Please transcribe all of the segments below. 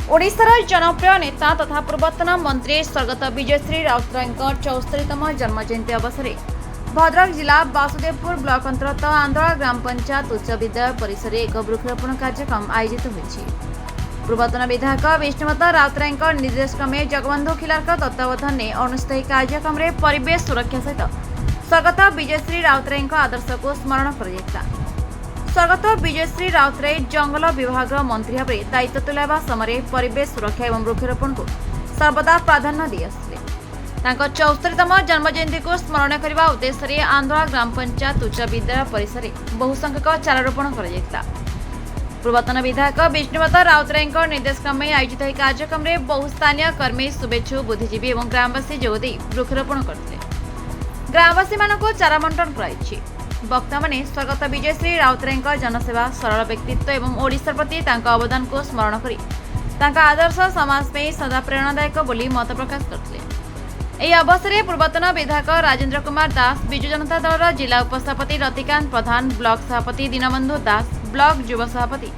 ओडिशार जनप्रिय नेता तथा पूर्वतन मंत्री स्वर्गत विजयश्री राउतराय 74तम जन्मजयंती अवसर में भद्रक जिला वासुदेवपुर ब्लॉक अंतर्गत आंधला ग्राम पंचायत उच्च विद्यालय परिसर में एक वृक्षरोपण कार्यक्रम आयोजित होइछि। पूर्वतन विधायक विष्णुदत्त राउतराय निर्देश क्रमे जगबंधु खिलार तत्वावधान में अनुष्ठित कार्यक्रम में परिवेश सुरक्षा सहित स्वर्गत विजयश्री राउतराय आदर्श को स्मरण कर स्वर्गत विजयश्री राउतराय जंगल विभाग मंत्री भाव दायित्व तुलाइबा समय परिवेश सुरक्षा और वृक्षरोपण को सर्वदा प्राधान्य दी आसुଥିଲେ। 74तम जन्मजयंती को स्मरण करने उद्देश्य आंधला ग्राम पंचायत उच्च विद्यालय परिसर में बहुसंख्यक चारारोपण कर पूर्वतन विधायक विष्णुदत्त राउतराय निर्देश क्रमे आयोजित कार्यक्रम में बहु स्थानीय कर्मी शुभेच्छु बुद्धिजीवी और ग्रामवासी जोगदे वृक्षरोपण करते। ग्रामवासी मानक चारा बंटन कराई। वक्ता माने स्वर्गत विजयश्री राउतराय जनसेवा सरल व्यक्तित्व एवं ओडिशा प्रति अवदान को स्मरण करी आदर्श समाज में सदा प्रेरणादायक बोली मत प्रकाश करते। ଏହି ଅବସରରେ ପୂର୍ବତନ ବିଧାୟକ ରାଜେନ୍ଦ୍ର କୁମାର ଦାସ, ବିଜୁ ଜନତା ଦଳର ଜିଲ୍ଲା ଉପସଭାପତି ରତିକାନ୍ତ ପ୍ରଧାନ, ବ୍ଲକ ସଭାପତି ଦୀନବନ୍ଧୁ ଦାସ, ବ୍ଲକ ଯୁବ ସଭାପତି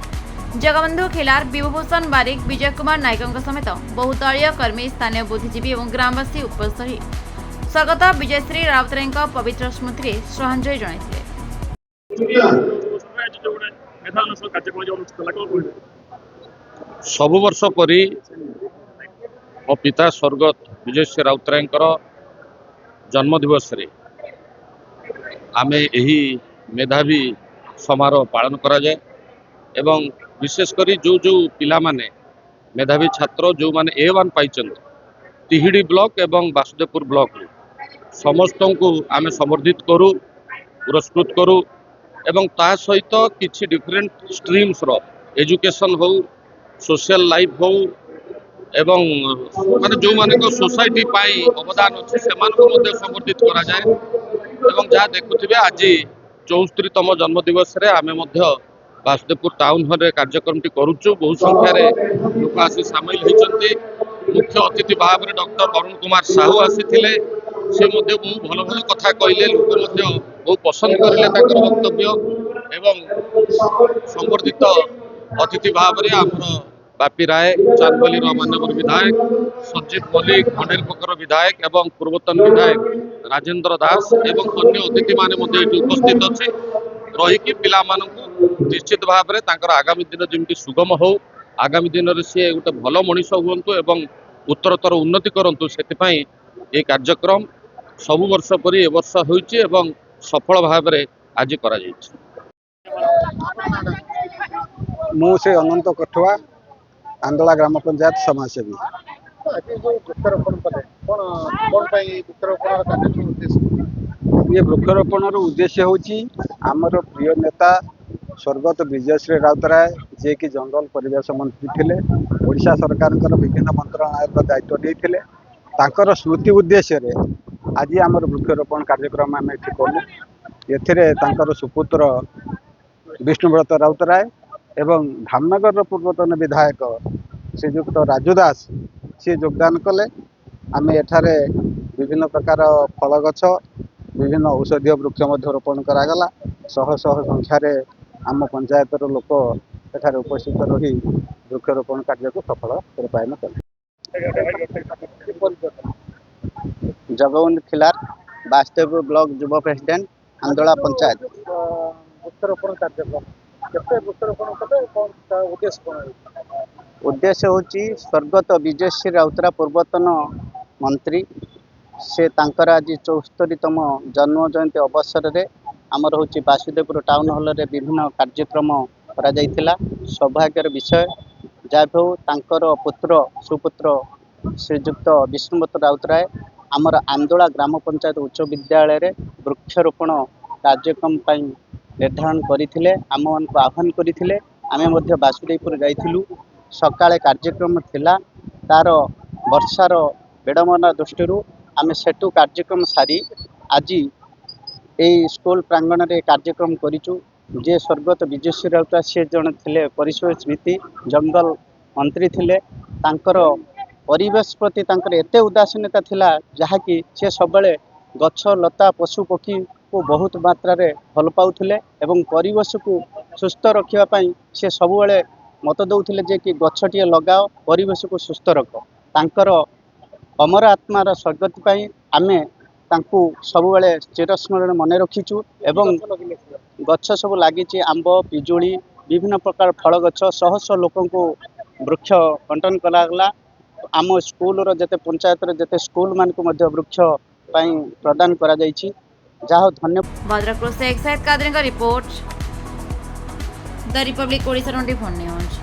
ଜଗବନ୍ଧୁ ଖିଲାର, ବିଭୂଭୂଷଣ ବାରିକ, ବିଜୟ କୁମାର ନାୟକଙ୍କ ସମେତ ବହୁ ଦଳୀୟ କର୍ମୀ, ସ୍ଥାନୀୟ ବୁଦ୍ଧିଜୀବୀ ଏବଂ ଗ୍ରାମବାସୀ ଉପସ୍ଥିତ ରହି ସ୍ୱର୍ଗତ ବିଜୟଶ୍ରୀ ରାଉତରାୟଙ୍କ ପବିତ୍ର ସ୍ମୃତିରେ ଶ୍ରଦ୍ଧାଞ୍ଜଳି ଜଣାଇଥିଲେ। ସବୁ ବର୍ଷ ପରି ମୋ ପିତା ସ୍वर्ଗତ विजयश्री राउतराय जन्मदिवस आमे यही मेधावी समारोह पालन करा जाए एवं विशेषकर जो जो पिला माने मेधावी छात्र जो माने A1 पाई तिहिड़ी ब्लॉक एवं वासुदेवपुर ब्लॉक समस्त को आमे संबर्धित करूँ, पुरस्कृत करूँ एवं ता सहित किछि डिफरेंट स्ट्रीम्स रो एजुकेशन हो, सोशल लाइफ हो एवं माने जो माने को सोसाइटी पाई अवदान अच्छे से संबर्धित करा जाए एवं जहाँ देखुथिबे आज 74तम जन्मदिवस रे आमे मध्य वासुदेवपुर टाउन हॉल रे कार्यक्रम करुचु। बहु संख्या रे लोक आसी सामिल होइचंती। मुख्य अतिथि भाव रे डॉक्टर अरुण कुमार साहू आसीथिले। से मध्य बहुत भल भल कथा कहले, लोक मध्य बहुत पसंद करले ताकर वक्तव्य एवं संबर्धित अतिथि भाव रे हमर बापी राय, चांदबाली मान्यवर विधायक सज्जित मल्लिक, खंडेलपकर विधायक एवं पूर्वतन विधायक राजेंद्र दास एवं अन्य अतिथि माने उपस्थित अच्छे रहीकि पिला मानकु निश्चित भाव में तांकर आगामी दिन जमी सुगम हो, आगामी दिन में सी गोटे भल मनीष हूँ एवं उत्तरोत्तर उन्नति करूँ से ये कार्यक्रम सबु वर्ष परी ए वर्ष होइछि एवं सफल भाव में आज करा जाइछि। मु से अनंत कठुआ आंधला ग्राम पंचायत समाजसेवी। ये वृक्षरोपण उद्देश्य होची आमर प्रिय नेता स्वर्गत विजयश्री राउतराय जे कि जंगल परिवेश मंत्री थिले, ओडिशा सरकार विभिन्न मंत्रालय दायित्व देइथिले। तांकर स्मृति उद्देश्य रे आज आमर वृक्षरोपण कार्यक्रम आम एठी कलु। एथिरे तांकर सुपुत्र विष्णुदत्त राउतराय एवं धामनगर पूर्वतन विधायक श्रीयुक्त राजू दास सी योगदान कले। आम एठारे विभिन्न प्रकार फल गछ, विभिन्न औषधीय वृक्ष रोपण करागला। शह शह संख्यार आम पंचायतर लोक एठारे उपस्थित रही वृक्षरोपण कार्य को सफल रूपायन कले। जगबंधु खिलार, वासुदेवपुर ब्लॉक युवा प्रेसिडेंट, आंधला पंचायत। वृक्षरोपण कार्यक्रम उद्देश्य होची स्वर्गत विजयश्री राउतराय पूर्वतन मंत्री से तांकर आज 74तम जन्म जयंती अवसर रे आमर होची वासुदेवपुर टाउन हॉल रे विभिन्न कार्यक्रम करा जायतिला। सौभाग्यर विषय जाबो तांकर पुत्र सुपुत्र श्रीयुक्त विष्णुदत्त राउतराय आमर आंधला ग्राम पंचायत उच्च विद्यालय रे वृक्षरोपण कार्यक्रम पाई निर्धारण करथिले, आम मान को आह्वान करथिले। आमे मध्य वासुदेवपुर जाइथिलु। सकाळे कार्यक्रम थिला, तार वर्षार विडंबना दृष्टि आमे सेटू कार्यक्रम सारी आज ए स्कूल प्रांगण रे कार्यक्रम करिचु। जे स्वर्गत विजयश्री राउतराय से जन थिले परिवेश स्मृति जंगल मंत्री थिले। तांकर परिवेश प्रति तांकर एते उदासीनता थिला जहाँकि से सबले गछ लता पशु पक्षी को बहुत मात्रा रे भल पाउथिले एवं परिवेश को सुस्थ रखिबा पई से सबुबले ମତ ଦେଉଥିଲେ ଯେ କି ଗଛଟିଏ ଲଗାଅ ପରିବେଶକୁ ସୁସ୍ଥ ରଖ। ତାଙ୍କର ଅମର ଆତ୍ମାର ସ୍ୱର୍ଗତି ପାଇଁ ଆମେ ତାଙ୍କୁ ସବୁବେଳେ ଚିରସ୍ମରଣ ମନେ ରଖିଛୁ ଏବଂ ଗଛ ସବୁ ଲାଗିଛି ଆମ୍ବ ପିଜୁଳି ବିଭିନ୍ନ ପ୍ରକାର ଫଳ ଗଛ ଶହ ଶହ ଲୋକଙ୍କୁ ବୃକ୍ଷ ବଣ୍ଟନ କରାଗଲା। ଆମ ସ୍କୁଲର ଯେତେ ପଞ୍ଚାୟତର ଯେତେ ସ୍କୁଲ ମାନଙ୍କୁ ମଧ୍ୟ ବୃକ୍ଷ ପାଇଁ ପ୍ରଦାନ କରାଯାଇଛି। ଯାହା ହଉ ଧନ୍ୟବାଦ। ଭଦ୍ରକରୁ ଶେଖ୍ ସାଇଦ କାଦରୀଙ୍କ report the republic Odisha 24 news.